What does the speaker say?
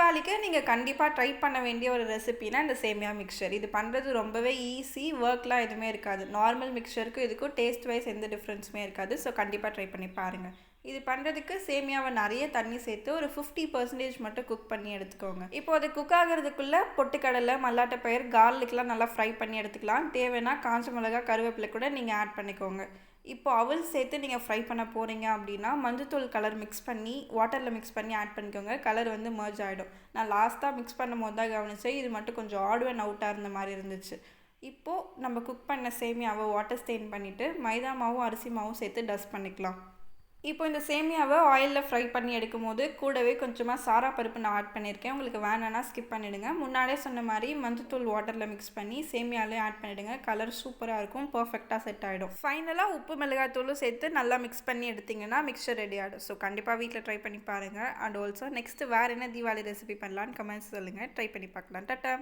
தீபாவளிக்கு நீங்கள் கண்டிப்பாக ட்ரை பண்ண வேண்டிய ஒரு ரெசிபினா இந்த சேமியா மிக்சர். இது பண்ணுறது ரொம்பவே ஈஸி, ஒர்க்லாம் எதுவுமே இருக்காது. நார்மல் மிக்சருக்கும் இதுக்கும் டேஸ்ட் வைஸ் எந்த டிஃப்ரென்ஸுமே இருக்காது. ஸோ கண்டிப்பாக ட்ரை பண்ணி பாருங்கள். இது பண்ணுறதுக்கு சேமியாவை நிறைய தண்ணி சேர்த்து ஒரு 50% மட்டும் குக் பண்ணி எடுத்துக்கோங்க. இப்போ அது குக் ஆகிறதுக்குள்ளே பொட்டுக்கடலை, மல்லாட்டப்பயிர், கார்லிக்லாம் நல்லா ஃப்ரை பண்ணி எடுத்துக்கலாம். தேவைன்னா காஞ்ச மிளகா, கருவேப்பிலை கூட நீங்கள் ஆட் பண்ணிக்கோங்க. இப்போ அவல் சேர்த்து நீங்கள் ஃப்ரை பண்ண போகிறீங்க அப்படின்னா மஞ்சத்தூள் கலர் மிக்ஸ் பண்ணி வாட்டரில் மிக்ஸ் பண்ணி ஆட் பண்ணிக்கோங்க. கலர் வந்து மர்ஜ் ஆகிடும். நான் லாஸ்ட்டாக மிக்ஸ் பண்ணும் போது தான் கவனிச்சேன், இது மட்டும் கொஞ்சம் ஆட் அண்ட் அவுட்டாக இருந்த மாதிரி இருந்துச்சு. இப்போது நம்ம குக் பண்ண சேமியாவை வாட்டர் ஸ்டெயின் பண்ணிவிட்டு மைதா மாவும் அரிசி மாவும் சேர்த்து டஸ்ட் பண்ணிக்கலாம். இப்போ இந்த சேமியாவை ஆயிலில் ஃப்ரை பண்ணி எடுக்கும்போது கூடவே கொஞ்சமாக சாரா பருப்பு நான் ஆட் பண்ணியிருக்கேன். உங்களுக்கு வேணான்னா ஸ்கிப் பண்ணிவிடுங்க. முன்னாடியே சொன்ன மாதிரி மஞ்சத்தூள் வாட்டரில் மிக்ஸ் பண்ணி சேமியாவிலே ஆட் பண்ணிவிடுங்க. கலர் சூப்பராக இருக்கும், பர்ஃபெக்டாக செட் ஆகிடும். ஃபைனலாக உப்பு மிளகாத்தூளும் சேர்த்து நல்லா மிக்ஸ் பண்ணி எடுத்திங்கன்னா மிக்சர் ரெடி ஆகிடும். ஸோ கண்டிப்பாக வீட்டில் ட்ரை பண்ணி பாருங்கள். அண்ட் ஆல்சோ நெக்ஸ்ட்டு வேறு என்ன தீபாவளி ரெசிபி பண்ணலான்னு கமெண்ட்ஸ் சொல்லுங்கள். ட்ரை பண்ணி பார்க்கலாம். டாட்டா.